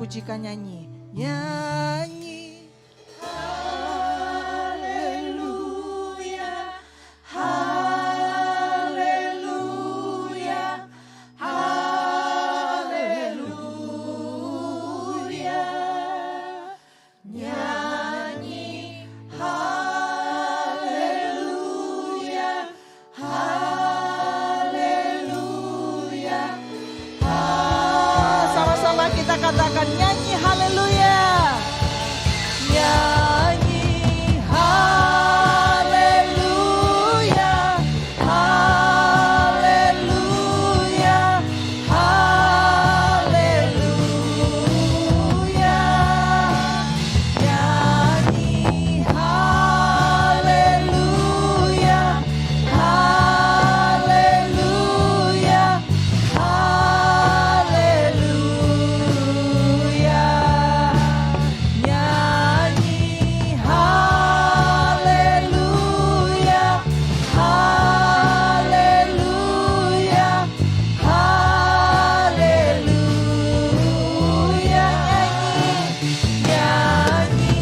pujikan nyanyi. Nyanyi. Haleluya. Haleluya. Haleluya. Nyanyi. Haleluya. Haleluya. Sama-sama kita katakan nyanyi haleluya. Nyanyi haleluya. Haleluya. Haleluya. Nyanyi haleluya. Haleluya. Haleluya. Nyanyi haleluya. Haleluya. Haleluya. Nyanyi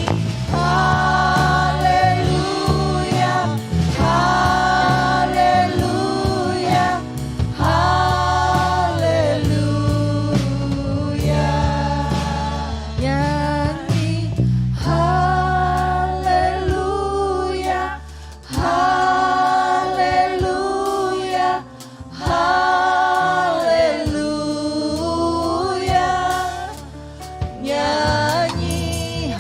haleluya. Haleluya. Haleluya. Nyanyi haleluya. Haleluya. Haleluya. Nyanyi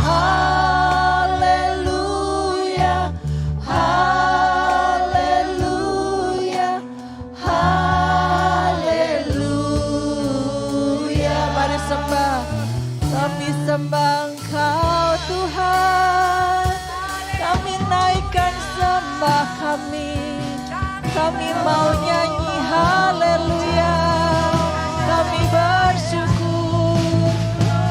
haleluya. Haleluya. Haleluya. Mari sembah. Kami sembah Engkau Tuhan. Kami naikkan sembah kami. Kami mau nyanyi haleluya. Kami bersyukur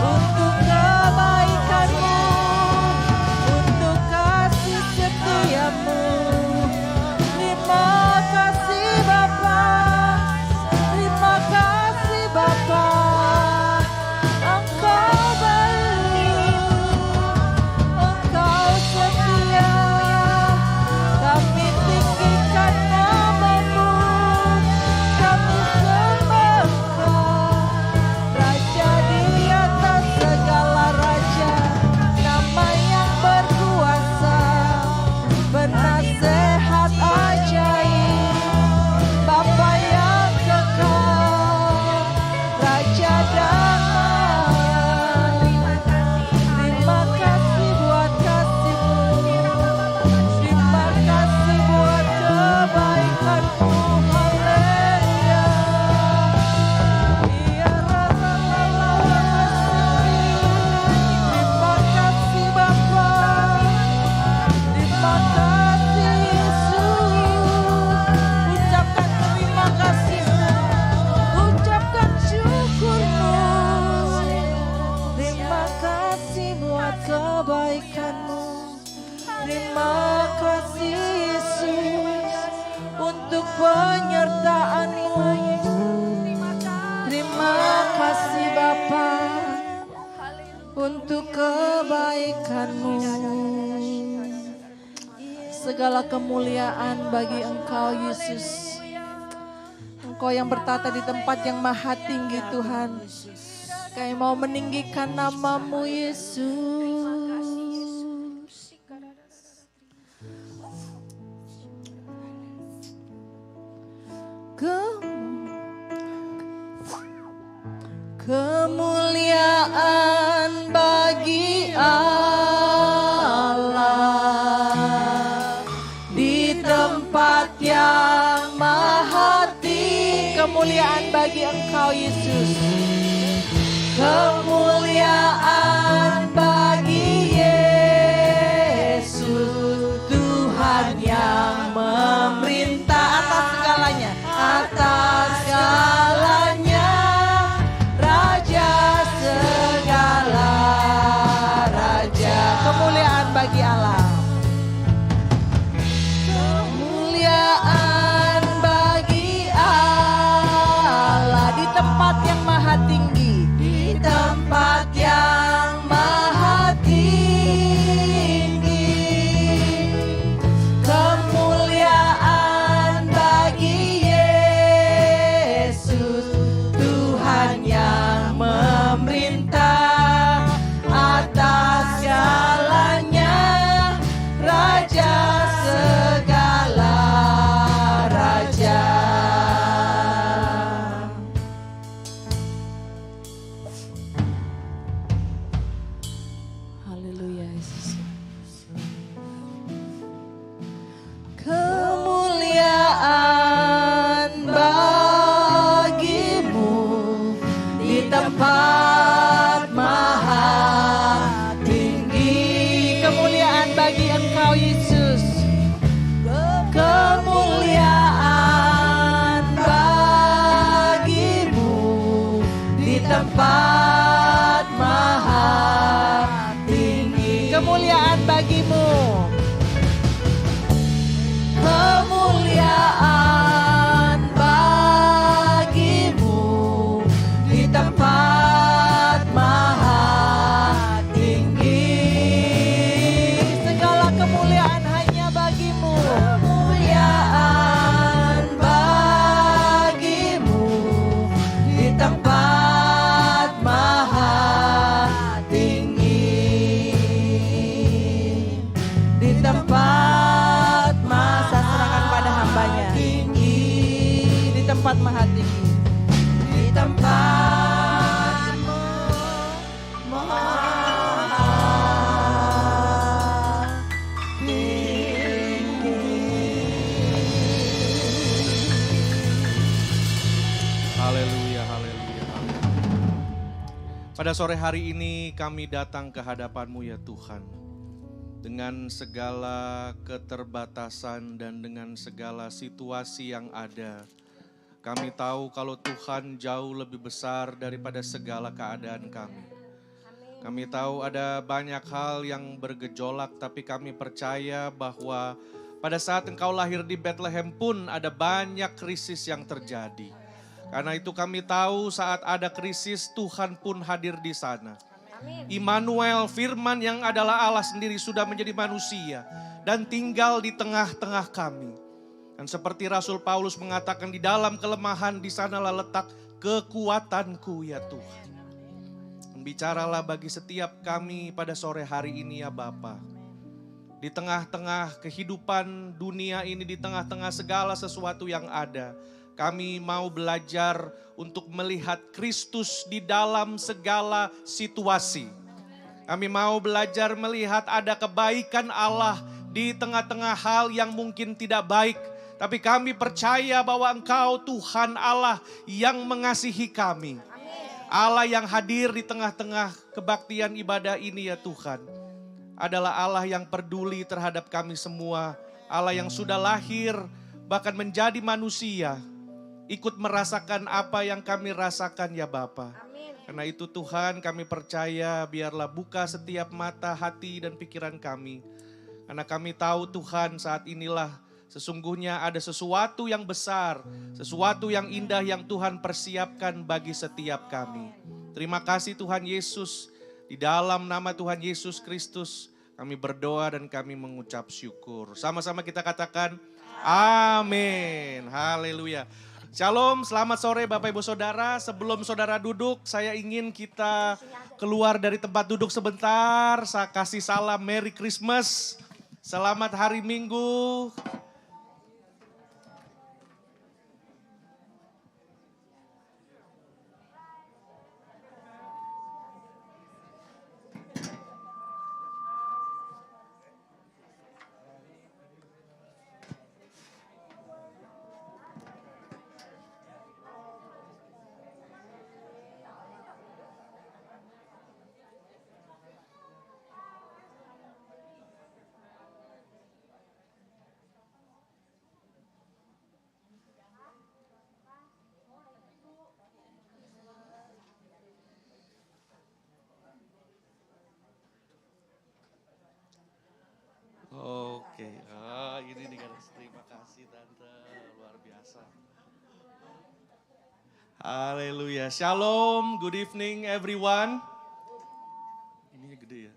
untuk kebaikan-Mu, untuk kasih setia-Mu. Terima kasih Bapa. Terima kasih Bapa. Engkau baik, Engkau setia. Kami tinggikan nama-Mu, kami sembah Engkau, Raja di atas segala raja, nama yang berkuasa, bernasehat ajaib, Bapa yang kekal, Raja damai. Terima kasih buat kasih-Mu, terima kasih buat kebaikan-Mu. Haleluya. Ya terima kasih Bapa. Terima kasih Yesus. Ucapkan terima kasih-Mu, ucapkan syukur-Mu. Terima kasih buat kebaikan-Mu. Terima kasih Yesus untuk penyertaan-Mu. Terima kasih Bapa untuk kebaikan-Mu. Segala kemuliaan bagi Engkau Yesus. Engkau yang bertata di tempat yang maha tinggi Tuhan. Kami mau meninggikan nama-Mu Yesus. Kemuliaan bagi Allah di tempat yang maha tinggi. Kemuliaan bagi Engkau Yesus. Kemuliaan bagi Yesus, Tuhan yang memerintah atas segalanya, atas segalanya, Raja segala raja. Kemuliaan bagi Allah. Kemuliaan bagi Allah di tempat yang maha tinggi, di tempat yang Engkau Yesus. Kemuliaan bagimu di tempat maha tinggi. Kemuliaan bagimu. Kemuliaan bagimu di tempat maha tinggi. Segala kemuliaan hanya bagimu. Kemuliaan bagimu di tempat maha tinggi. Di tempat masa serahkan pada hambanya. Di tempat maha tinggi. Di tempat maha Haleluya, haleluya, haleluya. Pada sore hari ini kami datang ke hadapan-Mu ya Tuhan. Dengan segala keterbatasan dan dengan segala situasi yang ada. Kami tahu kalau Tuhan jauh lebih besar daripada segala keadaan kami. Kami tahu ada banyak hal yang bergejolak, tapi kami percaya bahwa pada saat Engkau lahir di Bethlehem pun ada banyak krisis yang terjadi. Karena itu kami tahu saat ada krisis Tuhan pun hadir di sana. Immanuel, Firman yang adalah Allah sendiri sudah menjadi manusia dan tinggal di tengah-tengah kami. Dan seperti Rasul Paulus mengatakan, di dalam kelemahan di sanalah letak kekuatanku ya Tuhan. Bicaralah bagi setiap kami pada sore hari ini ya Bapa. Di tengah-tengah kehidupan dunia ini, di tengah-tengah segala sesuatu yang ada, kami mau belajar untuk melihat Kristus di dalam segala situasi. Kami mau belajar melihat ada kebaikan Allah di tengah-tengah hal yang mungkin tidak baik. Tapi kami percaya bahwa Engkau Tuhan Allah yang mengasihi kami. Allah yang hadir di tengah-tengah kebaktian ibadah ini ya Tuhan. Adalah Allah yang peduli terhadap kami semua. Allah yang sudah lahir bahkan menjadi manusia. Ikut merasakan apa yang kami rasakan ya Bapa. Karena itu Tuhan kami percaya biarlah buka setiap mata, hati dan pikiran kami. Karena kami tahu Tuhan saat inilah sesungguhnya ada sesuatu yang besar, sesuatu yang indah yang Tuhan persiapkan bagi setiap kami. Terima kasih Tuhan Yesus, di dalam nama Tuhan Yesus Kristus kami berdoa dan kami mengucap syukur. Sama-sama kita katakan amin, haleluya. Shalom, selamat sore Bapak Ibu Saudara. Sebelum saudara duduk, saya ingin kita keluar dari tempat duduk sebentar. Saya kasih salam Merry Christmas, selamat hari Minggu. Oke, ini nih guys, terima kasih Tante, luar biasa. Haleluya, shalom, good evening everyone. Ininya gede ya.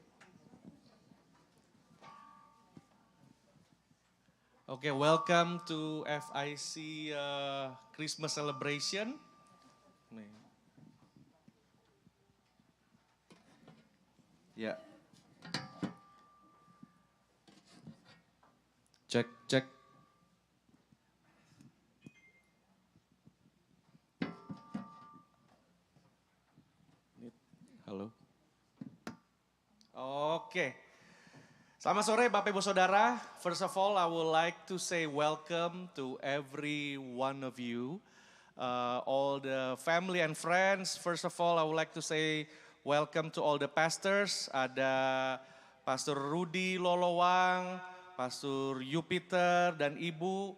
Oke, welcome to FIC Christmas celebration. Nih. Ya. Cek, cek. Halo. Oke. Selamat sore Bapak Ibu Saudara. First of all, I would like to say welcome to every one of you. All the family and friends. First of all, I would like to say welcome to all the pastors. Ada Pastor Rudy Lolowang, Pastor Jupiter dan Ibu,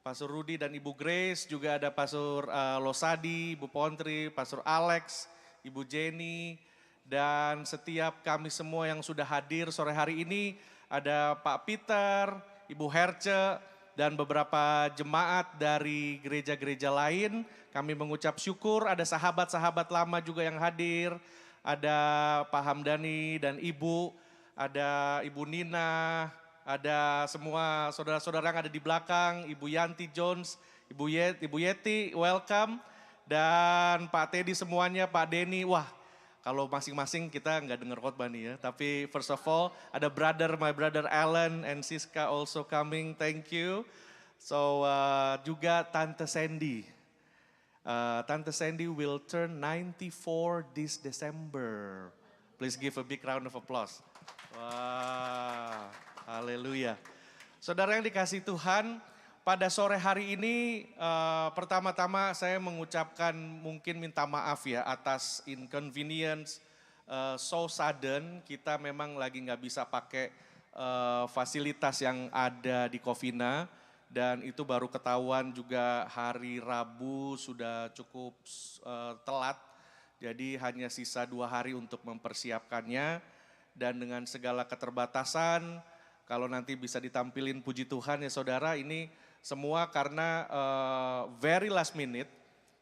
Pastor Rudy dan Ibu Grace, juga ada Pastor Losadi, Ibu Pontri, Pastor Alex, Ibu Jenny, dan setiap kami semua yang sudah hadir sore hari ini, ada Pak Peter, Ibu Herce, dan beberapa jemaat dari gereja-gereja lain. Kami mengucap syukur, ada sahabat-sahabat lama juga yang hadir, ada Pak Hamdani dan Ibu, ada Ibu Nina, ada semua saudara-saudara yang ada di belakang, Ibu Yanti Jones, Ibu Yeti, welcome. Dan Pak Teddy semuanya, Pak Denny, wah kalau masing-masing kita nggak dengar khotbah nih ya. Tapi first of all ada my brother Alan and Siska also coming, thank you. So juga Tante Sandy. Tante Sandy will turn 94 this December. Please give a big round of applause. Wah. Haleluya. Saudara yang dikasihi Tuhan, pada sore hari ini pertama-tama saya mengucapkan mungkin minta maaf ya atas inconvenience so sudden. Kita memang lagi nggak bisa pakai fasilitas yang ada di Covina dan itu baru ketahuan juga hari Rabu sudah cukup telat. Jadi hanya sisa 2 hari untuk mempersiapkannya dan dengan segala keterbatasan. Kalau nanti bisa ditampilin puji Tuhan ya saudara, ini semua karena very last minute.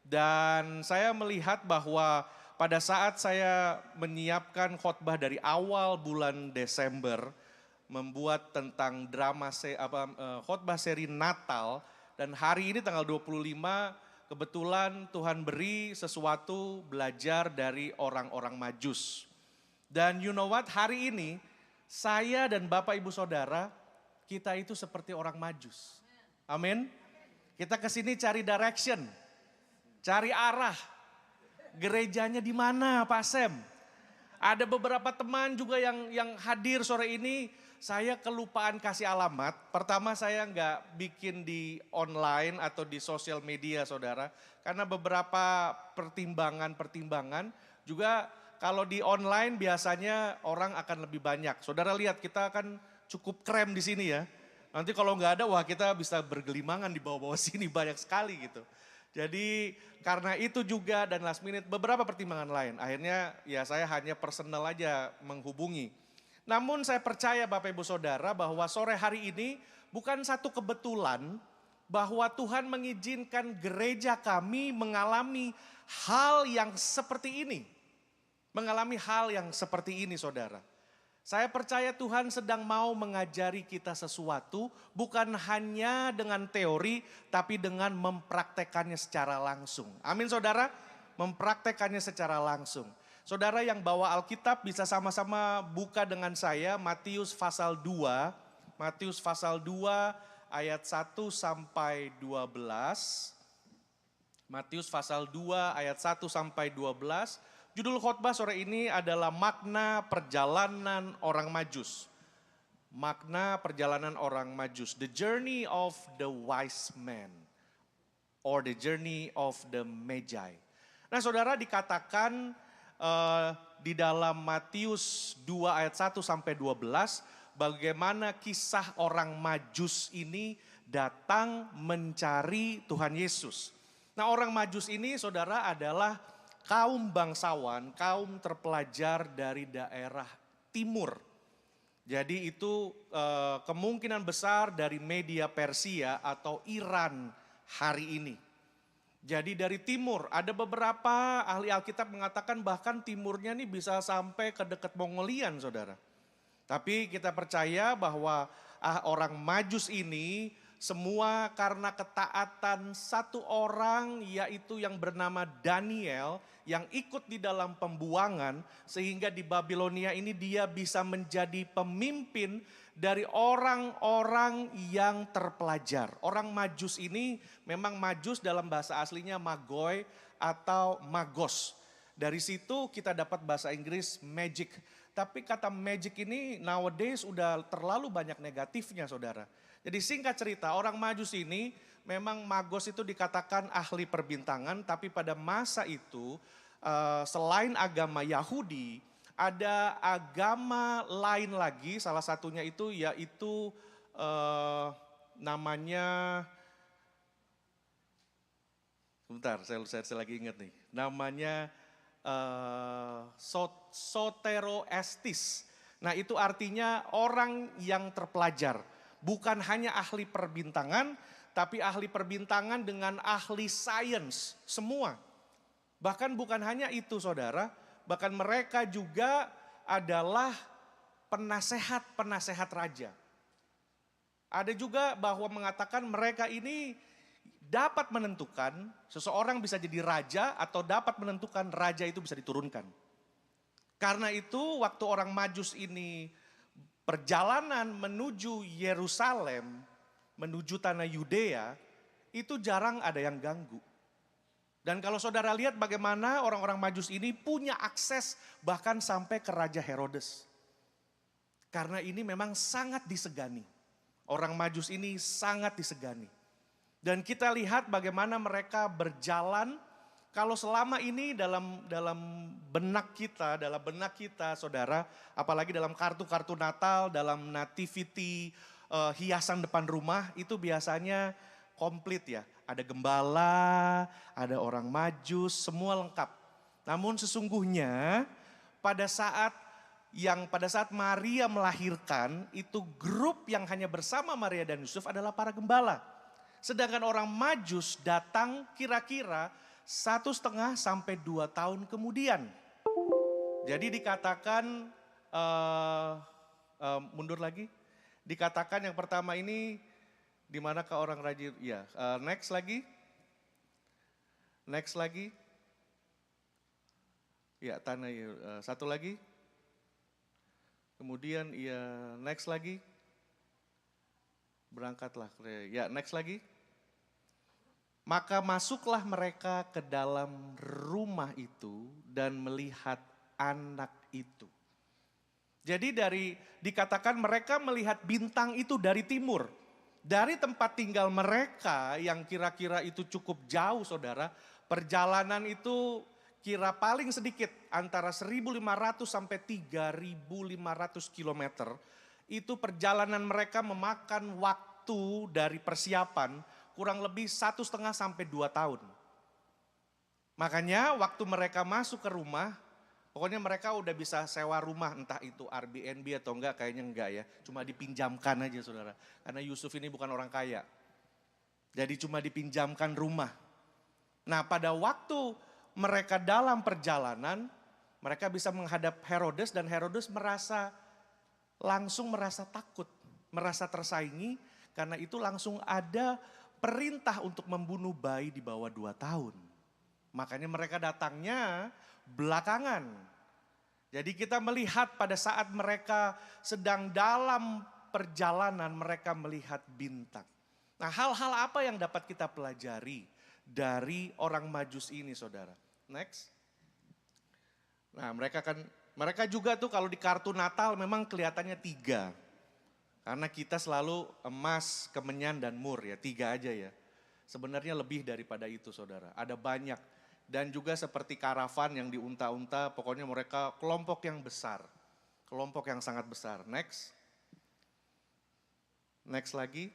Dan saya melihat bahwa pada saat saya menyiapkan khotbah dari awal bulan Desember, membuat tentang khotbah seri Natal, dan hari ini tanggal 25, kebetulan Tuhan beri sesuatu belajar dari orang-orang Majus. Dan you know what, hari ini saya dan Bapak Ibu Saudara, kita itu seperti orang Majus. Amin. Kita kesini cari direction, cari arah. Gerejanya di mana Pak Sem? Ada beberapa teman juga yang hadir sore ini, saya kelupaan kasih alamat. Pertama saya nggak bikin di online atau di sosial media saudara. Karena beberapa pertimbangan juga kalau di online biasanya orang akan lebih banyak. Saudara lihat kita kan cukup krem di sini ya. Nanti kalau nggak ada wah kita bisa bergelimangan di bawah-bawah sini banyak sekali gitu. Jadi karena itu juga dan last minute beberapa pertimbangan lain. Akhirnya ya saya hanya personal aja menghubungi. Namun saya percaya Bapak Ibu Saudara bahwa sore hari ini bukan satu kebetulan bahwa Tuhan mengizinkan gereja kami mengalami hal yang seperti ini. Mengalami hal yang seperti ini saudara. Saya percaya Tuhan sedang mau mengajari kita sesuatu bukan hanya dengan teori tapi dengan mempraktekannya secara langsung. Amin saudara, mempraktekannya secara langsung. Saudara yang bawa Alkitab bisa sama-sama buka dengan saya Matius pasal 2. Matius pasal 2 ayat 1 sampai 12. Matius pasal 2 ayat 1 sampai 12. Judul khotbah sore ini adalah makna perjalanan orang Majus. Makna perjalanan orang Majus. The journey of the wise man. Or the journey of the Magi. Nah saudara dikatakan di dalam Matius 2 ayat 1 sampai 12. Bagaimana kisah orang Majus ini datang mencari Tuhan Yesus. Nah orang Majus ini saudara adalah kaum bangsawan, kaum terpelajar dari daerah timur. Jadi itu kemungkinan besar dari Media Persia atau Iran hari ini. Jadi dari timur, ada beberapa ahli Alkitab mengatakan bahkan timurnya ini bisa sampai ke dekat Mongolian saudara. Tapi kita percaya bahwa orang Majus ini semua karena ketaatan satu orang yaitu yang bernama Daniel yang ikut di dalam pembuangan sehingga di Babilonia ini dia bisa menjadi pemimpin dari orang-orang yang terpelajar. Orang Majus ini memang Majus dalam bahasa aslinya Magoi atau Magos. Dari situ kita dapat bahasa Inggris magic. Tapi kata magic ini nowadays udah terlalu banyak negatifnya saudara. Jadi singkat cerita orang Majus ini memang Magos itu dikatakan ahli perbintangan. Tapi pada masa itu selain agama Yahudi ada agama lain lagi salah satunya itu yaitu eh, namanya, sebentar saya lagi ingat nih, namanya soteroestis. Nah itu artinya orang yang terpelajar, bukan hanya ahli perbintangan, tapi ahli perbintangan dengan ahli sains semua. Bahkan bukan hanya itu saudara, bahkan mereka juga adalah penasehat raja. Ada juga bahwa mengatakan mereka ini dapat menentukan seseorang bisa jadi raja atau dapat menentukan raja itu bisa diturunkan. Karena itu waktu orang Majus ini perjalanan menuju Yerusalem, menuju tanah Yudea, itu jarang ada yang ganggu. Dan kalau saudara lihat bagaimana orang-orang Majus ini punya akses bahkan sampai ke Raja Herodes. Karena ini memang sangat disegani. Orang Majus ini sangat disegani. Dan kita lihat bagaimana mereka berjalan. Kalau selama ini dalam benak kita saudara, apalagi dalam kartu-kartu Natal, dalam nativity, hiasan depan rumah, itu biasanya komplit ya. Ada gembala, ada orang Majus, semua lengkap. Namun sesungguhnya pada saat Maria melahirkan, itu grup yang hanya bersama Maria dan Yusuf adalah para gembala. Sedangkan orang Majus datang kira-kira 1,5 sampai 2 tahun kemudian. Jadi dikatakan, mundur lagi, dikatakan yang pertama ini, di manakah orang rajin, ya next lagi, ya tanah, satu lagi, kemudian ya next lagi, berangkatlah, ya next lagi. Maka masuklah mereka ke dalam rumah itu dan melihat anak itu. Jadi dikatakan mereka melihat bintang itu dari timur. Dari tempat tinggal mereka yang kira-kira itu cukup jauh saudara. Perjalanan itu kira paling sedikit antara 1.500 sampai 3.500 kilometer. Itu perjalanan mereka memakan waktu dari persiapan kurang lebih 1,5 sampai 2 tahun. Makanya waktu mereka masuk ke rumah, pokoknya mereka udah bisa sewa rumah, entah itu Airbnb atau enggak, kayaknya enggak ya. Cuma dipinjamkan aja saudara, karena Yusuf ini bukan orang kaya. Jadi cuma dipinjamkan rumah. Nah pada waktu mereka dalam perjalanan, mereka bisa menghadap Herodes dan Herodes langsung merasa takut, merasa tersaingi, karena itu langsung ada perintah untuk membunuh bayi di bawah 2 tahun. Makanya mereka datangnya belakangan. Jadi kita melihat pada saat mereka sedang dalam perjalanan mereka melihat bintang. Nah hal-hal apa yang dapat kita pelajari dari orang Majus ini saudara? Next. Nah mereka juga tuh kalau di kartu Natal memang kelihatannya 3. Karena kita selalu emas, kemenyan, dan mur ya, 3 aja ya. Sebenarnya lebih daripada itu saudara, ada banyak. Dan juga seperti karavan yang diunta-unta, pokoknya mereka kelompok yang besar. Kelompok yang sangat besar. Next. Next lagi.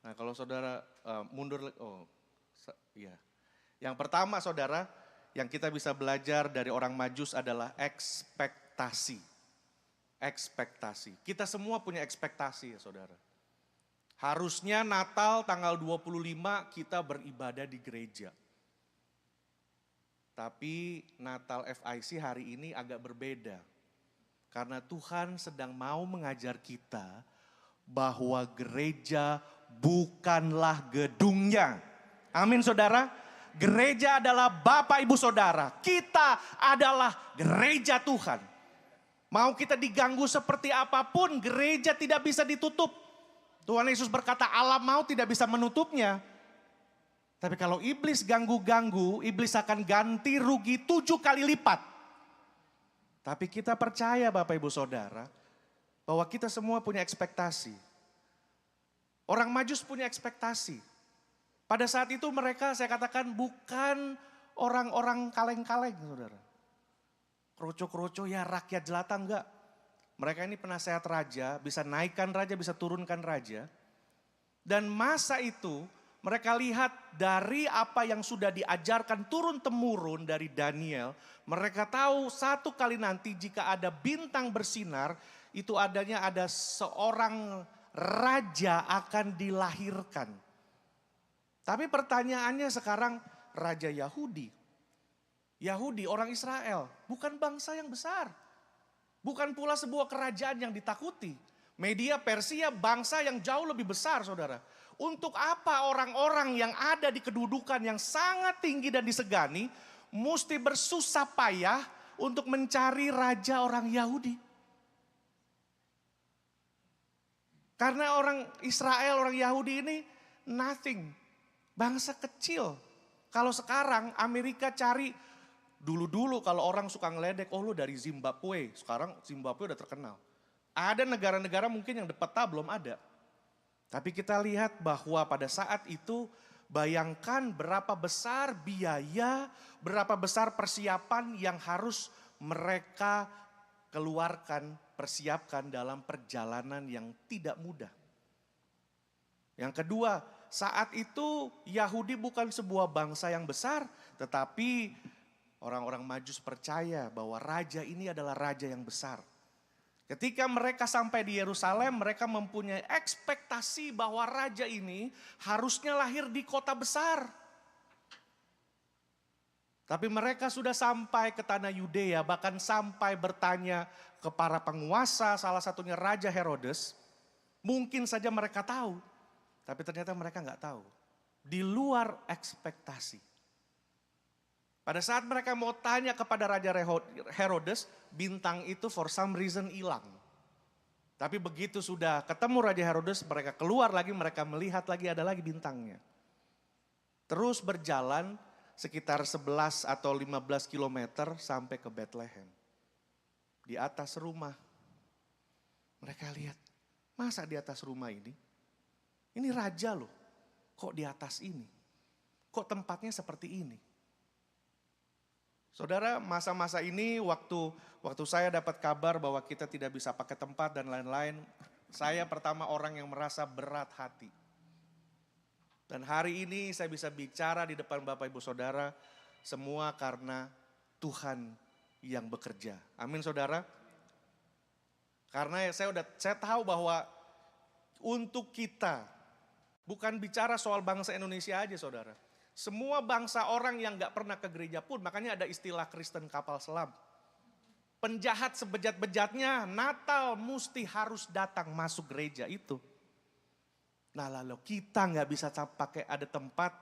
Nah kalau saudara mundur, iya. Yang pertama saudara, yang kita bisa belajar dari orang Majus adalah ekspektasi. Ekspektasi. Kita semua punya ekspektasi ya saudara. Harusnya Natal tanggal 25 kita beribadah di gereja. Tapi Natal FIC hari ini agak berbeda. Karena Tuhan sedang mau mengajar kita bahwa gereja bukanlah gedungnya. Amin saudara. Gereja adalah Bapak Ibu Saudara. Kita adalah gereja Tuhan. Mau kita diganggu seperti apapun, gereja tidak bisa ditutup. Tuhan Yesus berkata Allah mau tidak bisa menutupnya. Tapi kalau iblis ganggu-ganggu, iblis akan ganti rugi 7 kali lipat. Tapi kita percaya Bapak Ibu Saudara, bahwa kita semua punya ekspektasi. Orang Majus punya ekspektasi. Pada saat itu mereka saya katakan bukan orang-orang kaleng-kaleng saudara. Kroco-kroco ya rakyat jelata enggak. Mereka ini penasehat raja, bisa naikkan raja, bisa turunkan raja. Dan masa itu mereka lihat dari apa yang sudah diajarkan turun-temurun dari Daniel. Mereka tahu satu kali nanti jika ada bintang bersinar, itu ada seorang raja akan dilahirkan. Tapi pertanyaannya sekarang, raja Yahudi. Yahudi orang Israel, bukan bangsa yang besar. Bukan pula sebuah kerajaan yang ditakuti. Media Persia bangsa yang jauh lebih besar, saudara. Untuk apa orang-orang yang ada di kedudukan yang sangat tinggi dan disegani mesti bersusah payah untuk mencari raja orang Yahudi? Karena orang Israel, orang Yahudi ini nothing, bangsa kecil. Kalau sekarang Amerika cari, dulu-dulu kalau orang suka ngeledek, oh lu dari Zimbabwe, sekarang Zimbabwe udah terkenal. Ada negara-negara mungkin yang peta belum ada. Tapi kita lihat bahwa pada saat itu bayangkan berapa besar biaya, berapa besar persiapan yang harus mereka keluarkan, persiapkan dalam perjalanan yang tidak mudah. Yang kedua, saat itu Yahudi bukan sebuah bangsa yang besar, tetapi orang-orang Majus percaya bahwa raja ini adalah raja yang besar. Ketika mereka sampai di Yerusalem, mereka mempunyai ekspektasi bahwa raja ini harusnya lahir di kota besar. Tapi mereka sudah sampai ke tanah Yudea, bahkan sampai bertanya ke para penguasa, salah satunya Raja Herodes. Mungkin saja mereka tahu, tapi ternyata mereka nggak tahu. Di luar ekspektasi. Pada saat mereka mau tanya kepada Raja Herodes, bintang itu for some reason hilang. Tapi begitu sudah ketemu Raja Herodes, mereka keluar lagi, mereka melihat lagi ada lagi bintangnya. Terus berjalan sekitar 11 atau 15 kilometer sampai ke Bethlehem. Di atas rumah, mereka lihat, masa di atas rumah ini? Ini raja loh, kok di atas ini? Kok tempatnya seperti ini? Saudara, masa-masa ini waktu saya dapat kabar bahwa kita tidak bisa pakai tempat dan lain-lain, saya pertama orang yang merasa berat hati. Dan hari ini saya bisa bicara di depan Bapak Ibu Saudara, semua karena Tuhan yang bekerja. Amin saudara. Karena saya tahu bahwa untuk kita, bukan bicara soal bangsa Indonesia aja saudara. Semua bangsa orang yang gak pernah ke gereja pun, makanya ada istilah Kristen kapal selam. Penjahat sebejat-bejatnya, Natal mesti harus datang masuk gereja itu. Nah lalu kita gak bisa pakai ada tempat,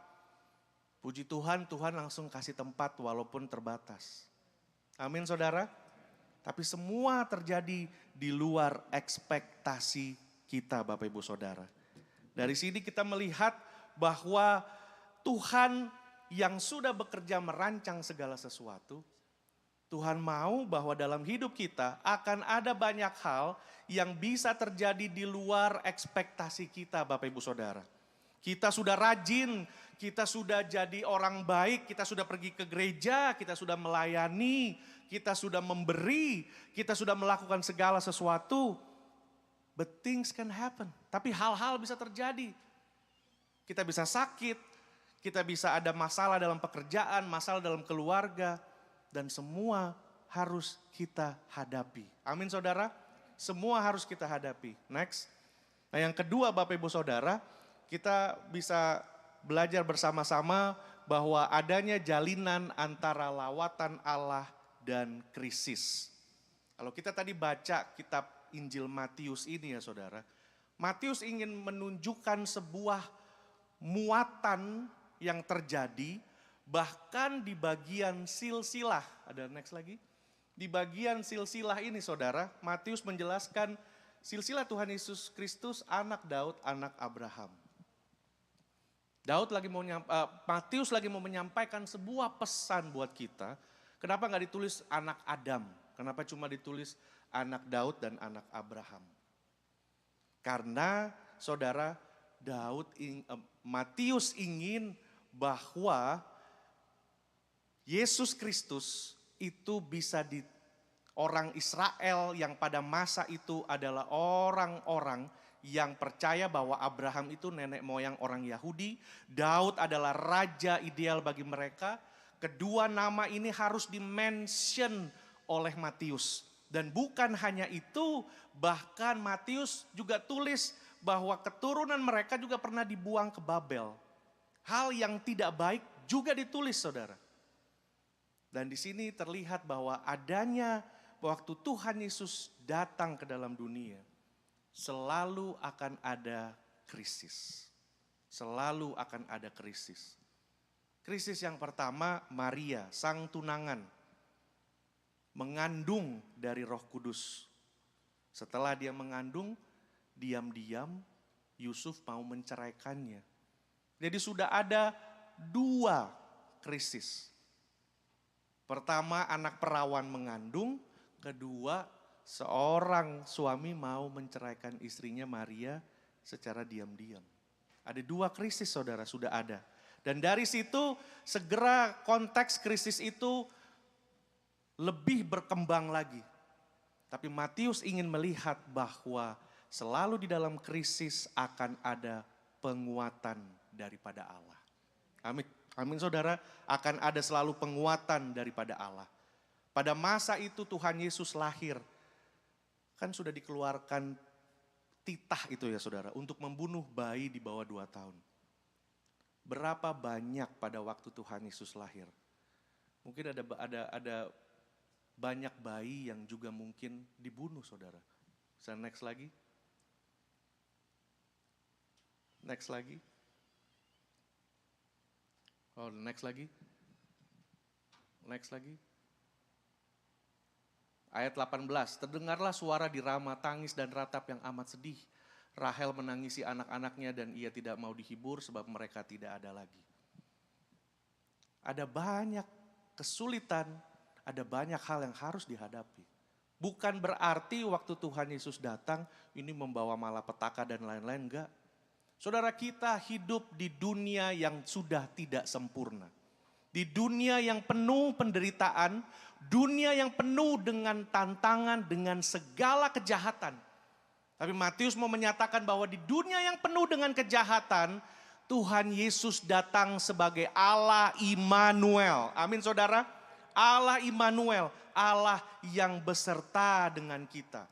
puji Tuhan, Tuhan langsung kasih tempat walaupun terbatas. Amin saudara. Tapi semua terjadi di luar ekspektasi kita Bapak Ibu Saudara. Dari sini kita melihat bahwa Tuhan yang sudah bekerja merancang segala sesuatu, Tuhan mau bahwa dalam hidup kita akan ada banyak hal yang bisa terjadi di luar ekspektasi kita Bapak Ibu Saudara. Kita sudah rajin, kita sudah jadi orang baik, kita sudah pergi ke gereja, kita sudah melayani, kita sudah memberi, kita sudah melakukan segala sesuatu. But things can happen, tapi hal-hal bisa terjadi. Kita bisa sakit, kita bisa ada masalah dalam pekerjaan, masalah dalam keluarga, dan semua harus kita hadapi. Amin saudara, semua harus kita hadapi. Next. Nah yang kedua Bapak Ibu Saudara, kita bisa belajar bersama-sama bahwa adanya jalinan antara lawatan Allah dan krisis. Kalau kita tadi baca kitab Injil Matius ini ya saudara, Matius ingin menunjukkan sebuah muatan yang terjadi bahkan di bagian silsilah. Ada next lagi. Di bagian silsilah ini saudara, Matius menjelaskan silsilah Tuhan Yesus Kristus anak Daud, anak Abraham. Matius lagi mau menyampaikan sebuah pesan buat kita. Kenapa nggak ditulis anak Adam? Kenapa cuma ditulis anak Daud dan anak Abraham? Karena saudara, Matius ingin bahwa Yesus Kristus itu bisa orang Israel yang pada masa itu adalah orang-orang yang percaya bahwa Abraham itu nenek moyang orang Yahudi, Daud adalah raja ideal bagi mereka. Kedua nama ini harus dimention oleh Matius. Dan bukan hanya itu, bahkan Matius juga tulis bahwa keturunan mereka juga pernah dibuang ke Babel. Hal yang tidak baik juga ditulis, saudara. Dan di sini terlihat bahwa adanya waktu Tuhan Yesus datang ke dalam dunia, selalu akan ada krisis. Selalu akan ada krisis. Krisis yang pertama, Maria, sang tunangan, mengandung dari Roh Kudus. Setelah dia mengandung, diam-diam Yusuf mau menceraikannya. Jadi sudah ada 2 krisis. Pertama, anak perawan mengandung. Kedua, seorang suami mau menceraikan istrinya Maria secara diam-diam. Ada 2 krisis, saudara, sudah ada. Dan dari situ segera konteks krisis itu lebih berkembang lagi. Tapi Matius ingin melihat bahwa selalu di dalam krisis akan ada penguatan daripada Allah. Amin. Amin, saudara, akan ada selalu penguatan daripada Allah. Pada masa itu Tuhan Yesus lahir. Kan sudah dikeluarkan titah itu ya saudara, untuk membunuh bayi di bawah 2 tahun. Berapa banyak pada waktu Tuhan Yesus lahir? Mungkin ada banyak bayi yang juga mungkin dibunuh, saudara. Bisa next lagi? Next lagi? Oh, next lagi? Next lagi? Ayat 18, terdengarlah suara di Rama, tangis dan ratap yang amat sedih. Rahel menangisi anak-anaknya dan ia tidak mau dihibur sebab mereka tidak ada lagi. Ada banyak kesulitan, ada banyak hal yang harus dihadapi. Bukan berarti waktu Tuhan Yesus datang ini membawa malapetaka dan lain-lain, enggak. Saudara, kita hidup di dunia yang sudah tidak sempurna. Di dunia yang penuh penderitaan, dunia yang penuh dengan tantangan, dengan segala kejahatan. Tapi Matius mau menyatakan bahwa di dunia yang penuh dengan kejahatan, Tuhan Yesus datang sebagai Allah Immanuel. Amin, saudara. Allah Immanuel, Allah yang beserta dengan kita.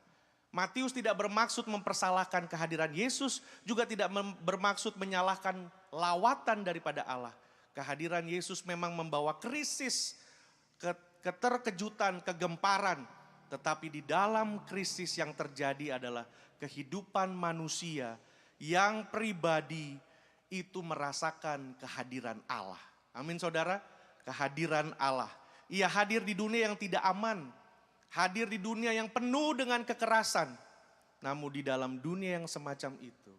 Matius tidak bermaksud mempersalahkan kehadiran Yesus, juga tidak bermaksud menyalahkan lawatan daripada Allah. Kehadiran Yesus memang membawa krisis, keterkejutan, kegemparan. Tetapi di dalam krisis yang terjadi adalah kehidupan manusia yang pribadi itu merasakan kehadiran Allah. Amin, saudara. Kehadiran Allah. Ia hadir di dunia yang tidak aman. Hadir di dunia yang penuh dengan kekerasan. Namun di dalam dunia yang semacam itu,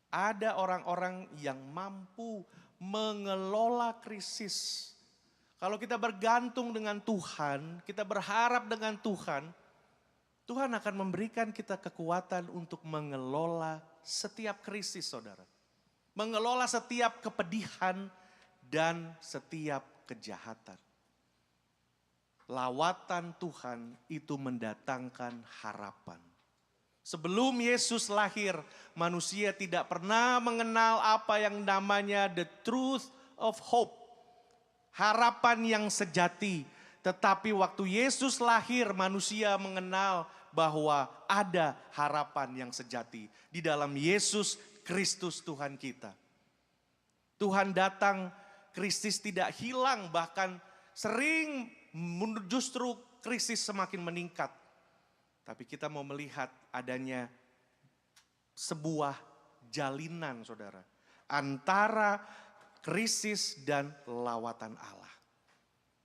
ada orang-orang yang mampu mengelola krisis. Kalau kita bergantung dengan Tuhan, kita berharap dengan Tuhan, Tuhan akan memberikan kita kekuatan untuk mengelola setiap krisis, saudara. Mengelola setiap kepedihan dan setiap kejahatan. Lawatan Tuhan itu mendatangkan harapan. Sebelum Yesus lahir, manusia tidak pernah mengenal apa yang namanya the truth of hope. Harapan yang sejati. Tetapi waktu Yesus lahir, manusia mengenal bahwa ada harapan yang sejati. Di dalam Yesus Kristus Tuhan kita. Tuhan datang, krisis tidak hilang, bahkan sering justru krisis semakin meningkat. Tapi kita mau melihat adanya sebuah jalinan, saudara, antara krisis dan lawatan Allah.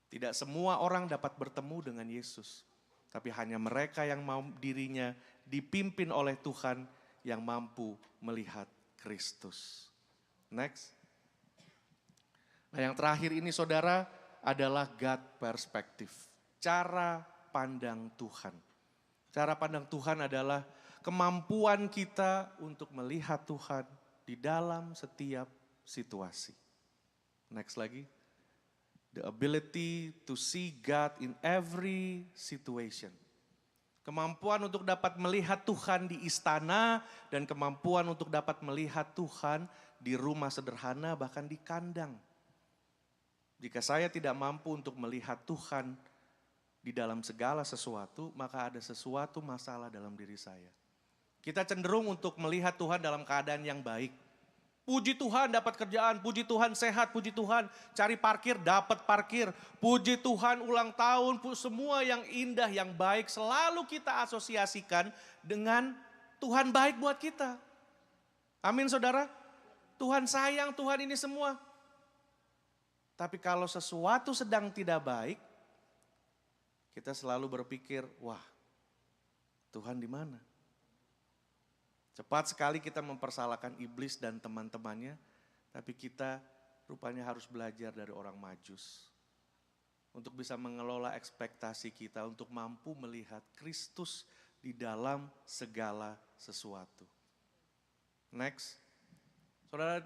Tidak semua orang dapat bertemu dengan Yesus, tapi hanya mereka yang mau dirinya dipimpin oleh Tuhan yang mampu melihat Kristus. Next. Nah, yang terakhir ini, saudara, adalah God perspective. Cara pandang Tuhan. Cara pandang Tuhan adalah kemampuan kita untuk melihat Tuhan di dalam setiap situasi. Next lagi. The ability to see God in every situation. Kemampuan untuk dapat melihat Tuhan di istana dan kemampuan untuk dapat melihat Tuhan di rumah sederhana bahkan di kandang. Jika saya tidak mampu untuk melihat Tuhan di dalam segala sesuatu, maka ada sesuatu masalah dalam diri saya. Kita cenderung untuk melihat Tuhan dalam keadaan yang baik. Puji Tuhan dapat kerjaan, puji Tuhan sehat, puji Tuhan cari parkir dapat parkir. Puji Tuhan ulang tahun, semua yang indah, yang baik selalu kita asosiasikan dengan Tuhan baik buat kita. Amin saudara. Tuhan sayang, Tuhan ini semua. Tapi kalau sesuatu sedang tidak baik, kita selalu berpikir, wah Tuhan di mana? Cepat sekali kita mempersalahkan iblis dan teman-temannya, tapi kita rupanya harus belajar dari orang Majus. Untuk bisa mengelola ekspektasi kita, untuk mampu melihat Kristus di dalam segala sesuatu. Next, saudara,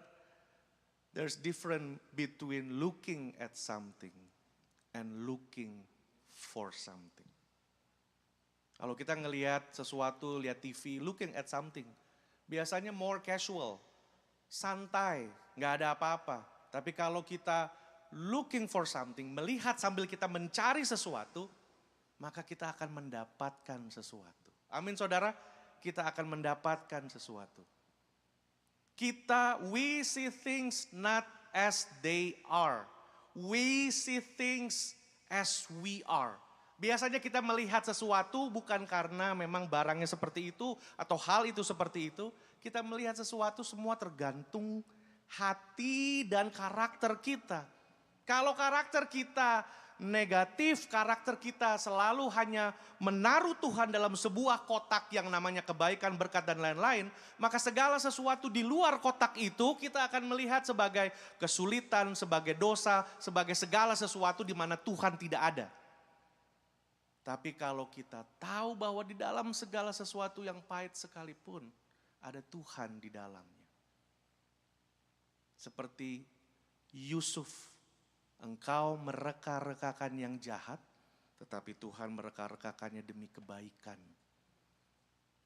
there's difference between looking at something and looking for something. Kalau kita ngelihat sesuatu, lihat TV, looking at something, biasanya more casual, santai, nggak ada apa-apa. Tapi kalau kita looking for something, melihat sambil kita mencari sesuatu, maka kita akan mendapatkan sesuatu. Amin saudara, kita akan mendapatkan sesuatu. We see things not as they are. We see things as we are. Biasanya kita melihat sesuatu bukan karena memang barangnya seperti itu atau hal itu seperti itu. Kita melihat sesuatu semua tergantung hati dan karakter kita. Kalau karakter kita negatif, karakter kita selalu hanya menaruh Tuhan dalam sebuah kotak yang namanya kebaikan, berkat dan lain-lain. Maka segala sesuatu di luar kotak itu kita akan melihat sebagai kesulitan, sebagai dosa, sebagai segala sesuatu di mana Tuhan tidak ada. Tapi kalau kita tahu bahwa di dalam segala sesuatu yang pahit sekalipun, ada Tuhan di dalamnya. Seperti Yusuf, engkau mereka-rekakan yang jahat, tetapi Tuhan mereka-rekakannya demi kebaikan.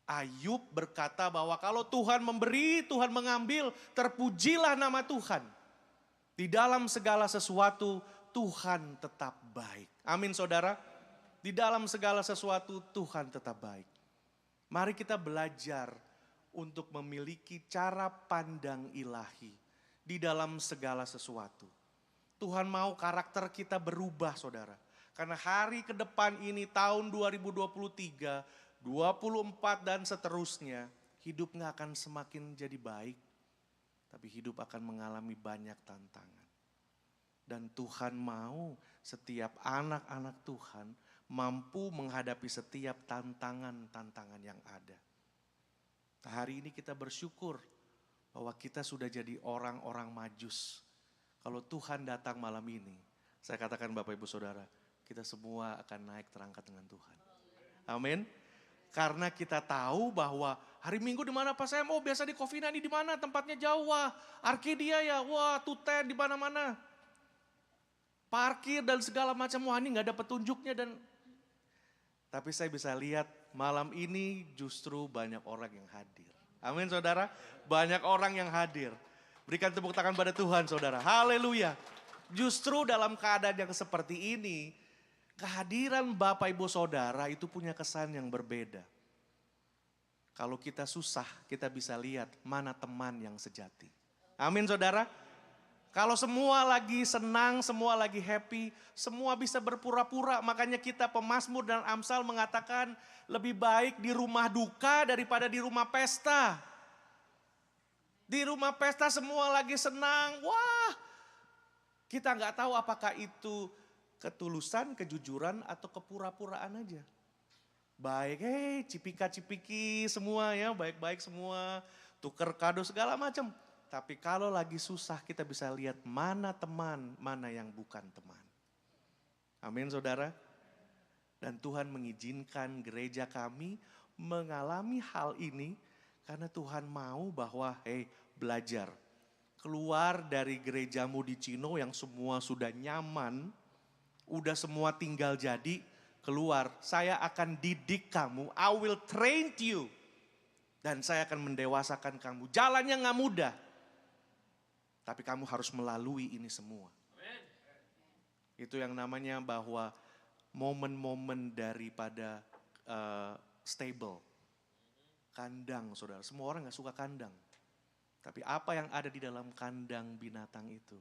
Ayub berkata bahwa kalau Tuhan memberi, Tuhan mengambil, terpujilah nama Tuhan. Di dalam segala sesuatu, Tuhan tetap baik. Amin saudara. Di dalam segala sesuatu Tuhan tetap baik. Mari kita belajar untuk memiliki cara pandang ilahi di dalam segala sesuatu. Tuhan mau karakter kita berubah saudara. Karena hari ke depan ini tahun 2023, 24 dan seterusnya, hidup gak akan semakin jadi baik. Tapi hidup akan mengalami banyak tantangan. Dan Tuhan mau setiap anak-anak Tuhan mampu menghadapi setiap tantangan-tantangan yang ada. Hari ini kita bersyukur bahwa kita sudah jadi orang-orang Majus. Kalau Tuhan datang malam ini, saya katakan Bapak Ibu Saudara, kita semua akan naik terangkat dengan Tuhan. Amin. Karena kita tahu bahwa hari Minggu di mana Pak Sam? Oh biasa di Covina, ini di mana? Tempatnya jauh, wah Arcadia ya, wah Tuten di mana-mana. Parkir dan segala macam, wah ini gak ada petunjuknya dan... Tapi saya bisa lihat malam ini justru banyak orang yang hadir. Amin saudara, banyak orang yang hadir. Berikan tepuk tangan pada Tuhan saudara, haleluya. Justru dalam keadaan yang seperti ini, kehadiran Bapak Ibu Saudara itu punya kesan yang berbeda. Kalau kita susah, kita bisa lihat mana teman yang sejati. Amin saudara. Kalau semua lagi senang, semua lagi happy, semua bisa berpura-pura. Makanya kita pemazmur dan Amsal mengatakan lebih baik di rumah duka daripada di rumah pesta. Di rumah pesta semua lagi senang, wah. Kita nggak tahu apakah itu ketulusan, kejujuran atau kepura-puraan aja. Baik, cipika-cipiki semua ya, baik-baik semua. Tuker kado segala macam. Tapi kalau lagi susah kita bisa lihat mana teman, mana yang bukan teman. Amin saudara. Dan Tuhan mengizinkan gereja kami mengalami hal ini. Karena Tuhan mau bahwa belajar. Keluar dari gerejamu di Cino yang semua sudah nyaman. Udah semua tinggal jadi. keluar, saya akan didik kamu, I will train you. Dan saya akan mendewasakan kamu. Jalannya gak mudah. Tapi kamu harus melalui ini semua. Itu yang namanya bahwa momen-momen daripada stable. Kandang, saudara. Semua orang gak suka kandang. Tapi apa yang ada di dalam kandang binatang itu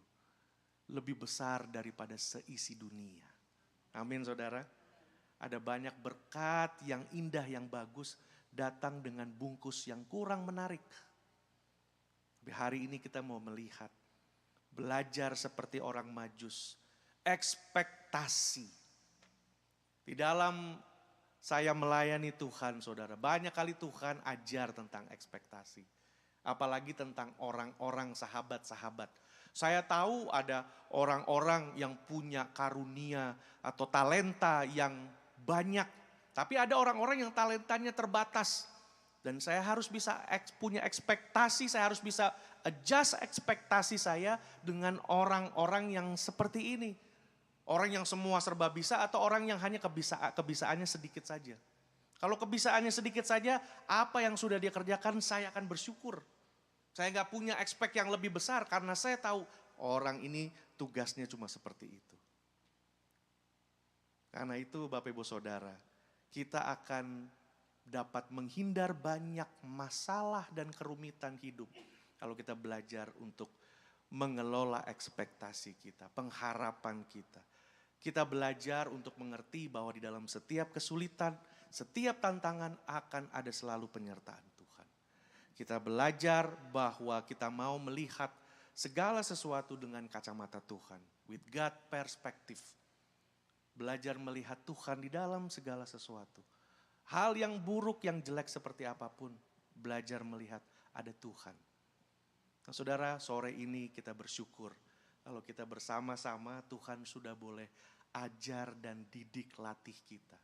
lebih besar daripada seisi dunia. Amin, saudara. Ada banyak berkat yang indah, yang bagus, datang dengan bungkus yang kurang menarik. Tapi hari ini kita mau melihat, belajar seperti orang Majus, ekspektasi. Di dalam saya melayani Tuhan, saudara, banyak kali Tuhan ajar tentang ekspektasi. Apalagi tentang orang-orang sahabat-sahabat. Saya tahu ada orang-orang yang punya karunia atau talenta yang banyak. Tapi ada orang-orang yang talentanya terbatas. Dan saya harus bisa punya ekspektasi, saya harus bisa adjust ekspektasi saya dengan orang-orang yang seperti ini. Orang yang semua serba bisa atau orang yang hanya kebisaannya sedikit saja. Kalau kebisaannya sedikit saja, apa yang sudah dia kerjakan saya akan bersyukur. Saya gak punya expect yang lebih besar karena saya tahu orang ini tugasnya cuma seperti itu. Karena itu Bapak Ibu Saudara, kita akan dapat menghindar banyak masalah dan kerumitan hidup. Kalau kita belajar untuk mengelola ekspektasi kita, pengharapan kita. Kita belajar untuk mengerti bahwa di dalam setiap kesulitan, setiap tantangan akan ada selalu penyertaan Tuhan. Kita belajar bahwa kita mau melihat segala sesuatu dengan kacamata Tuhan. With God perspective. Belajar melihat Tuhan di dalam segala sesuatu. Hal yang buruk, yang jelek seperti apapun, belajar melihat ada Tuhan. Nah, saudara, sore ini kita bersyukur. Kalau kita bersama-sama, Tuhan sudah boleh ajar dan didik latih kita.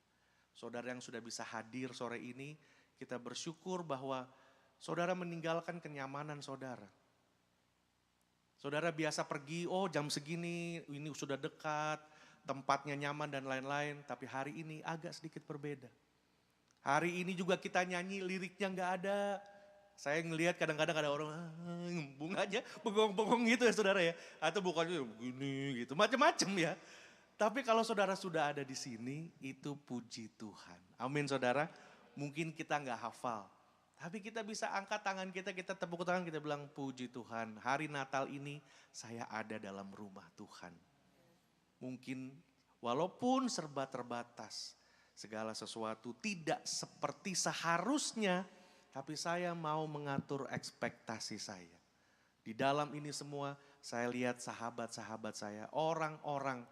Saudara yang sudah bisa hadir sore ini, kita bersyukur bahwa saudara meninggalkan kenyamanan saudara. Saudara biasa pergi, oh jam segini, ini sudah dekat, tempatnya nyaman dan lain-lain. Tapi hari ini agak sedikit berbeda. Hari ini juga kita nyanyi liriknya gak ada. Saya ngelihat kadang-kadang ada orang ngembung aja, bengong-bengong gitu ya saudara ya. Atau bukannya begini gitu, macam-macam ya. Tapi kalau saudara sudah ada di sini, itu puji Tuhan. Amin saudara. Mungkin kita gak hafal. Tapi kita bisa angkat tangan kita tepuk tangan, kita bilang puji Tuhan. Hari Natal ini saya ada dalam rumah Tuhan. Mungkin walaupun serba terbatas, segala sesuatu tidak seperti seharusnya, tapi saya mau mengatur ekspektasi saya. Di dalam ini semua saya lihat sahabat-sahabat saya, orang-orang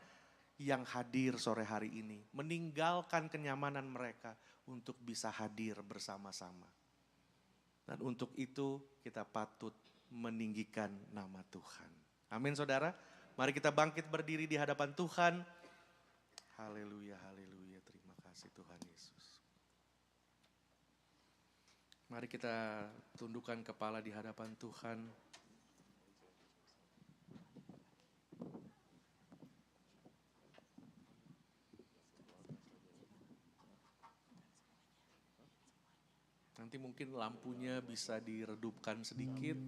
yang hadir sore hari ini, meninggalkan kenyamanan mereka untuk bisa hadir bersama-sama. Dan untuk itu kita patut meninggikan nama Tuhan. Amin saudara. Mari kita bangkit berdiri di hadapan Tuhan. Haleluya, haleluya. Terima kasih Tuhan Yesus. Mari kita tundukkan kepala di hadapan Tuhan. Nanti mungkin lampunya bisa diredupkan sedikit.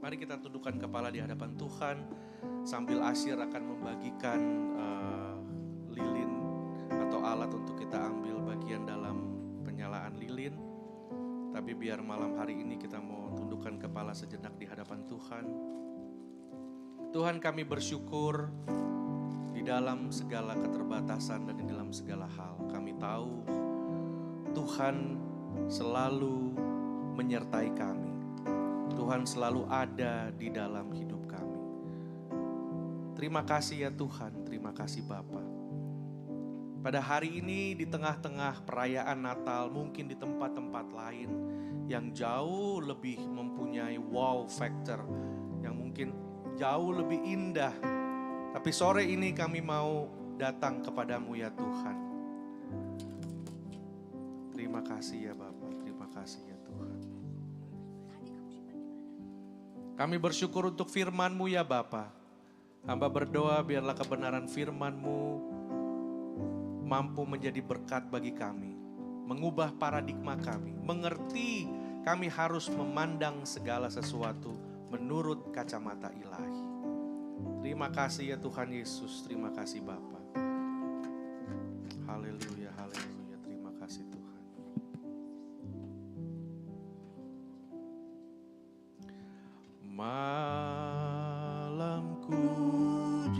Mari kita tundukkan kepala di hadapan Tuhan sambil Asyir akan membagikan lilin atau alat untuk kita ambil bagian dalam penyalaan lilin. Tapi biar malam hari ini kita mau tundukkan kepala sejenak di hadapan Tuhan. Tuhan, kami bersyukur di dalam segala keterbatasan dan di dalam segala hal. Kami tahu Tuhan selalu menyertai kami. Tuhan selalu ada di dalam hidup kami. Terima kasih ya Tuhan, terima kasih Bapa. Pada hari ini di tengah-tengah perayaan Natal, mungkin di tempat-tempat lain yang jauh lebih mempunyai wow factor, yang mungkin jauh lebih indah. Tapi sore ini kami mau datang kepadamu ya Tuhan. Terima kasih ya Bapa, terima kasih ya Tuhan. Kami bersyukur untuk firman-Mu ya Bapa. Hamba berdoa biarlah kebenaran firman-Mu mampu menjadi berkat bagi kami, mengubah paradigma kami, mengerti kami harus memandang segala sesuatu menurut kacamata ilahi. Terima kasih ya Tuhan Yesus, terima kasih Bapa. Haleluya, haleluya, terima kasih Tuhan. Malam kudus,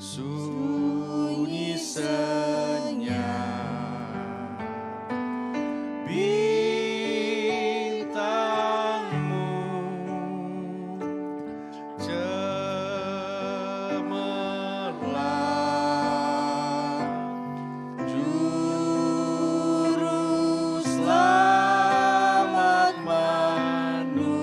sunyi senyap, bintangmu cemerlang, juru selamat manusia.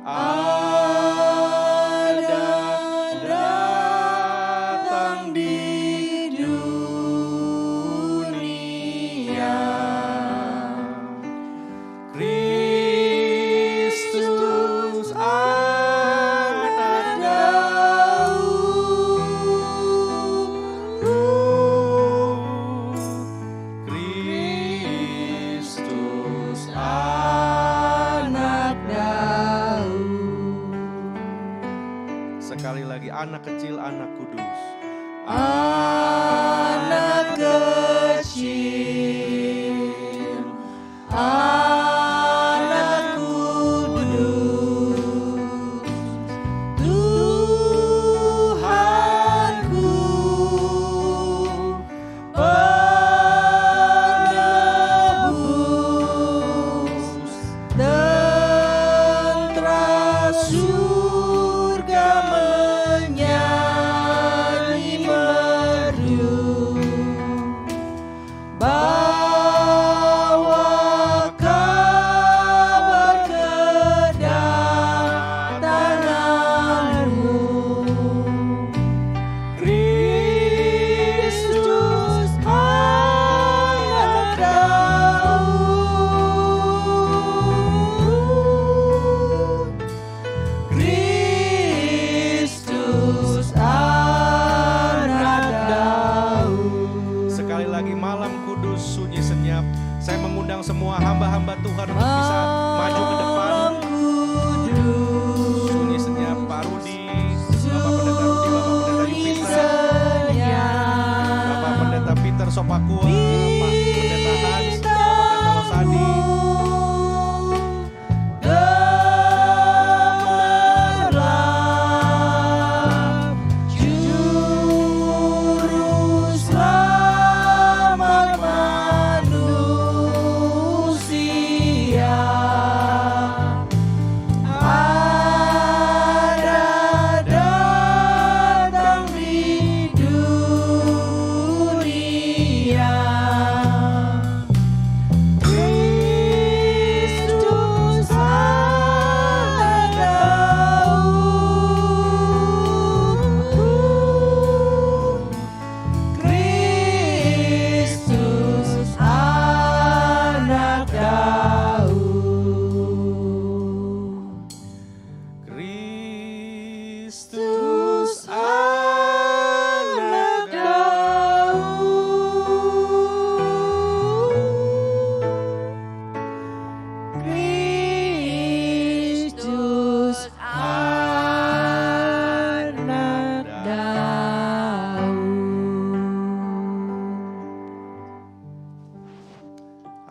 Ada datang di dunia, Kristus anak Daud, Kristus anak Daud. Sekali lagi, anak kecil, anak kudus. Anak kecil, anak kudus, Tuhanku penebus, tentara surga menyanyi merdu, bawa kabar kedatanganmu, Kristus anak Daud, Kristus anak Daud. Sekali lagi, malam kudus, sunyi senyap. Saya mengundang semua hamba-hamba Tuhan untuk bisa maju ke depan. Malam kudus, Sunyi senyap, Pak Rudi, Bapak Pendeta Rudi, Bapak Pendeta sunyi Yupita, senyap, Bapak Pendeta Peter Sopakua, Pak Pendeta Hans, Bapak Pendeta Losadi. gemerlap, juru selamat manusia. Ada datang di dunia, Kristus anak Daud, Kristus anak Daud. Kristus anak Kristus anak Daud.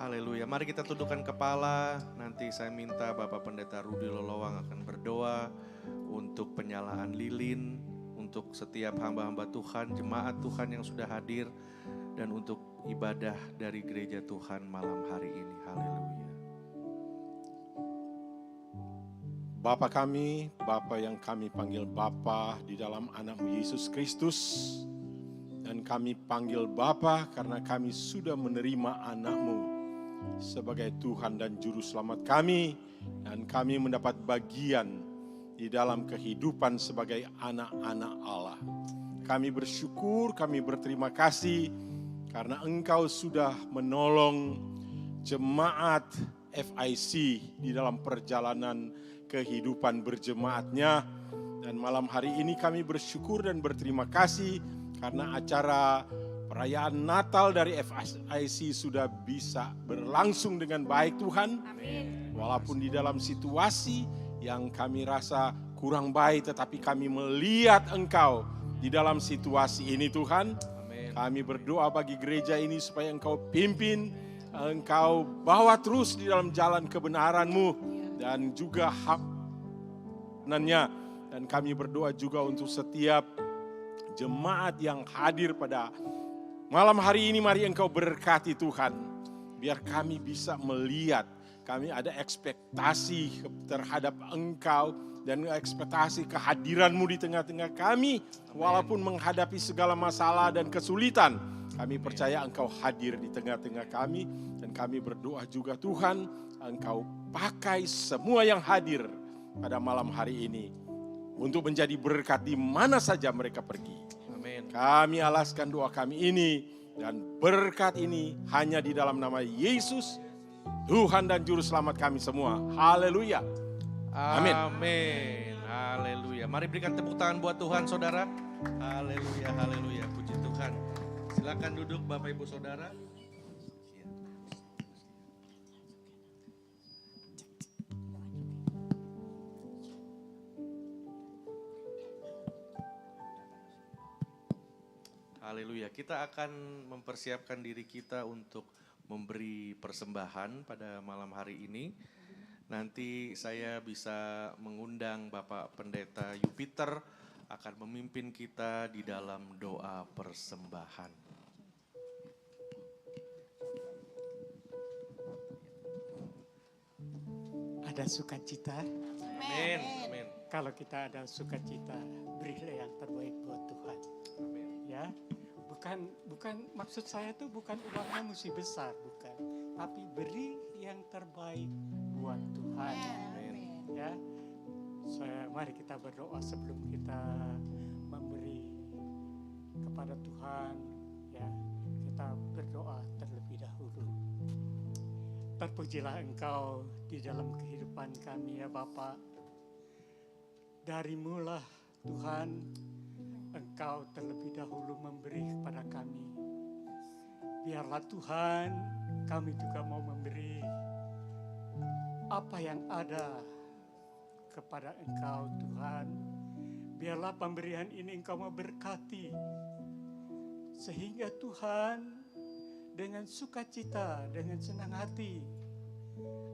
Haleluya. Mari kita tundukkan kepala. Nanti saya minta Bapak Pendeta Rudi Lolowang akan berdoa untuk penyalaan lilin, untuk setiap hamba-hamba Tuhan, jemaat Tuhan yang sudah hadir, dan untuk ibadah dari gereja Tuhan malam hari ini. Haleluya. Bapa kami, Bapa yang kami panggil Bapa di dalam anakmu Yesus Kristus, Dan kami panggil Bapa karena kami sudah menerima anak-Mu sebagai Tuhan dan Juru Selamat kami. Dan kami mendapat bagian di dalam kehidupan sebagai anak-anak Allah. Kami bersyukur, kami berterima kasih karena Engkau sudah menolong jemaat FIC di dalam perjalanan kehidupan berjemaatnya. Dan malam hari ini kami bersyukur dan berterima kasih karena acara perayaan Natal dari FIC sudah bisa berlangsung dengan baik Tuhan. Amin. Walaupun di dalam situasi yang kami rasa kurang baik, tetapi kami melihat Engkau di dalam situasi ini Tuhan. Amin. Kami berdoa bagi gereja ini supaya Engkau pimpin, Engkau bawa terus di dalam jalan kebenaran-Mu dan juga hak-Nya. Dan kami berdoa juga untuk setiap jemaat yang hadir pada malam hari ini. Mari Engkau berkati Tuhan, biar kami bisa melihat, kami ada ekspektasi terhadap Engkau dan ekspektasi kehadiran-Mu di tengah-tengah kami. Walaupun menghadapi segala masalah dan kesulitan, kami percaya Engkau hadir di tengah-tengah kami. Dan kami berdoa juga Tuhan, Engkau pakai semua yang hadir pada malam hari ini untuk menjadi berkat di mana saja mereka pergi. Amin. Kami alaskan doa kami ini dan berkat ini hanya di dalam nama Yesus, Tuhan dan Juru Selamat kami semua. Haleluya. Amin. Amin. Haleluya. Mari berikan tepuk tangan buat Tuhan, saudara. Haleluya, haleluya. Puji Tuhan. Silakan duduk Bapak Ibu Saudara. Haleluya. Kita akan mempersiapkan diri kita untuk memberi persembahan pada malam hari ini. Nanti saya bisa mengundang Bapak Pendeta Yupiter akan memimpin kita di dalam doa persembahan. Ada sukacita. Amin. Amin. Kalau kita ada sukacita, berilah yang terbaik buat Tuhan. Amin. Ya, bukan maksud saya tuh bukan uangnya mesti besar, bukan. Tapi beri yang terbaik buat Tuhan. Amin. Ya, mari kita berdoa sebelum kita memberi kepada Tuhan. Ya, kita berdoa terlebih dahulu. Terpujilah Engkau di dalam kehidupan kami ya Bapa. Dari mula Tuhan, Engkau terlebih dahulu memberi kepada kami. Biarlah Tuhan, kami juga mau memberi apa yang ada kepada Engkau Tuhan. Biarlah pemberian ini Engkau memberkati. Sehingga Tuhan dengan sukacita, dengan senang hati,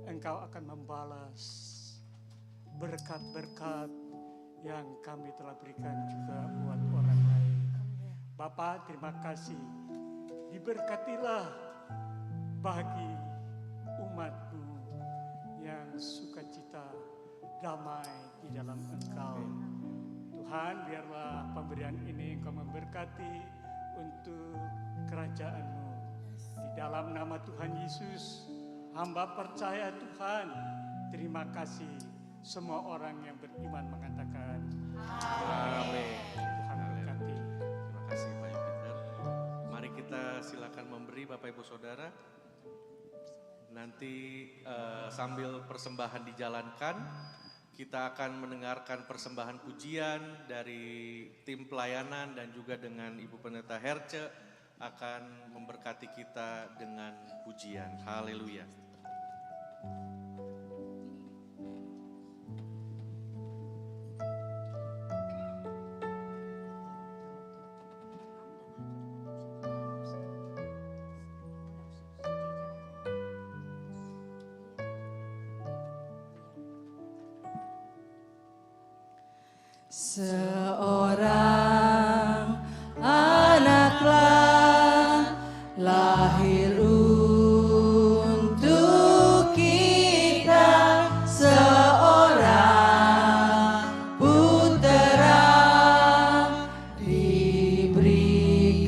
Engkau akan membalas berkat-berkat yang kami telah berikan juga buat orang lain. Bapa, terima kasih. Diberkatilah bagi umat-Mu yang sukacita, damai di dalam Engkau. Tuhan, biarlah pemberian ini Engkau memberkati untuk kerajaan-Mu. Di dalam nama Tuhan Yesus, hamba percaya Tuhan. Terima kasih. Semua orang yang beriman mengatakan Amin. Tuhan berkati. Terima kasih Pak Yupiter. Mari kita silakan memberi Bapak Ibu Saudara. Nanti sambil persembahan dijalankan, kita akan mendengarkan persembahan pujian dari tim pelayanan dan juga dengan Ibu Pendeta Herce akan memberkati kita dengan pujian. Haleluya. Seorang anaklah lahir untuk kita, seorang putera diberikan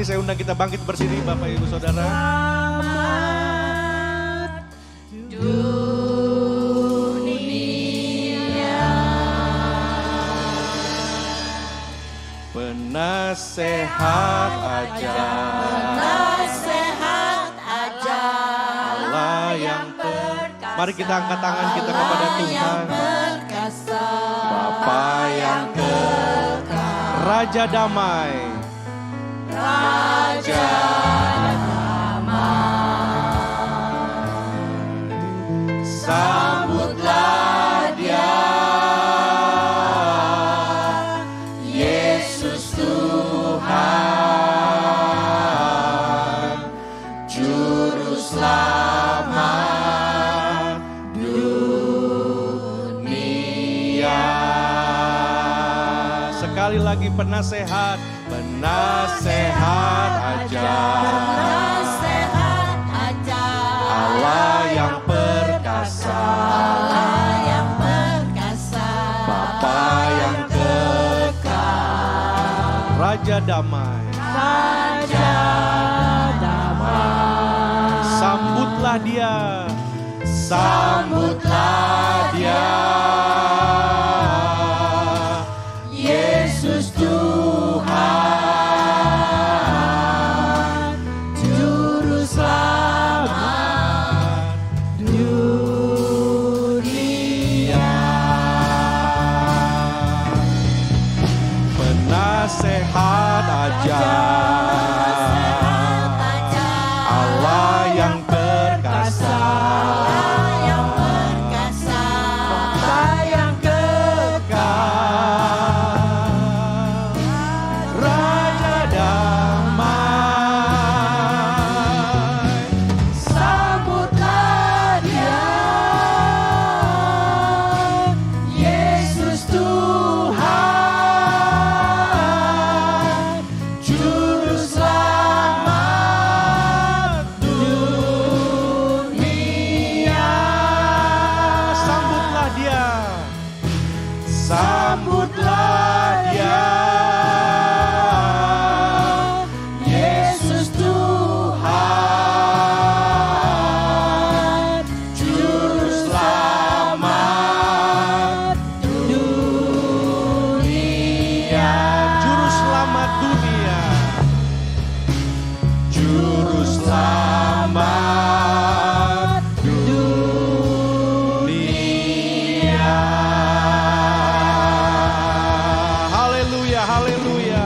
Mari saya undang kita bangkit berdiri Bapak Ibu Saudara. Penasehat aja, Allah yang perkasa. Mari kita angkat tangan kita kepada Tuhan. Bapa yang kekal, Raja damai, sambutlah Dia, Yesus Tuhan, Juru Selamat dunia. Sekali lagi penasehat aja, Allah yang perkasa, Bapa yang kekal, Raja damai, sambutlah Dia, Yesus Tuhan, Juru Selamat dunia. Penasehat aja, Allah yang perkasa, Bapa yang kekal, Raja damai, sambutlah Dia, Yesus Tuhan, Juru Selamat dunia. Sambutlah Dia, Yesus Tuhan, Juru Selamat dunia. Juru Selamat dunia, Juru Selamat dunia. Haleluya, haleluya.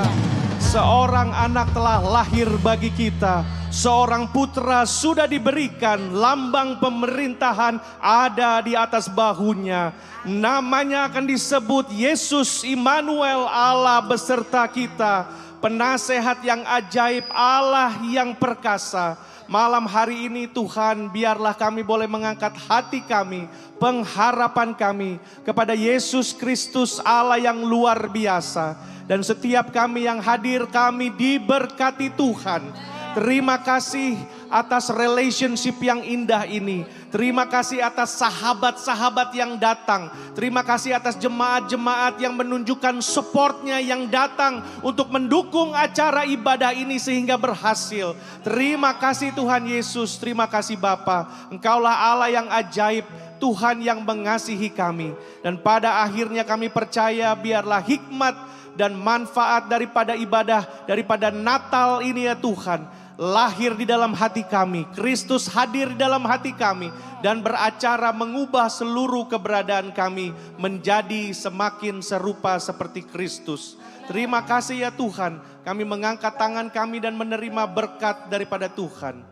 Seorang anak telah lahir bagi kita, seorang putra sudah diberikan, lambang pemerintahan ada di atas bahunya. Namanya akan disebut Yesus Immanuel, Allah beserta kita. Penasehat yang ajaib, Allah yang perkasa. Malam hari ini Tuhan, biarlah kami boleh mengangkat hati kami, pengharapan kami kepada Yesus Kristus, Allah yang luar biasa. Dan setiap kami yang hadir, kami diberkati Tuhan. Terima kasih atas relationship yang indah ini. Terima kasih atas sahabat-sahabat yang datang. Terima kasih atas jemaat-jemaat yang menunjukkan supportnya, yang datang untuk mendukung acara ibadah ini sehingga berhasil. Terima kasih Tuhan Yesus, terima kasih Bapa. Engkaulah Allah yang ajaib, Tuhan yang mengasihi kami. Dan pada akhirnya kami percaya biarlah hikmat dan manfaat daripada ibadah, daripada Natal ini ya Tuhan, lahir di dalam hati kami. Kristus hadir di dalam hati kami dan beracara mengubah seluruh keberadaan kami menjadi semakin serupa seperti Kristus. Terima kasih ya Tuhan, kami mengangkat tangan kami dan menerima berkat daripada Tuhan.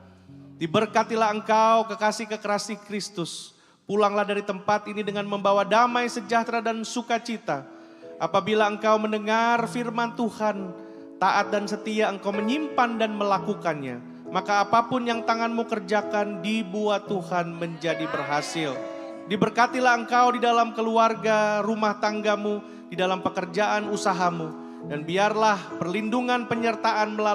Diberkatilah Engkau kekasih-kekasih Kristus. Pulanglah dari tempat ini dengan membawa damai, sejahtera dan sukacita. Apabila engkau mendengar firman Tuhan, taat dan setia engkau menyimpan dan melakukannya, maka apapun yang tanganmu kerjakan dibuat Tuhan menjadi berhasil. Diberkatilah engkau di dalam keluarga, rumah tanggamu, di dalam pekerjaan usahamu. Dan biarlah perlindungan penyertaan melalui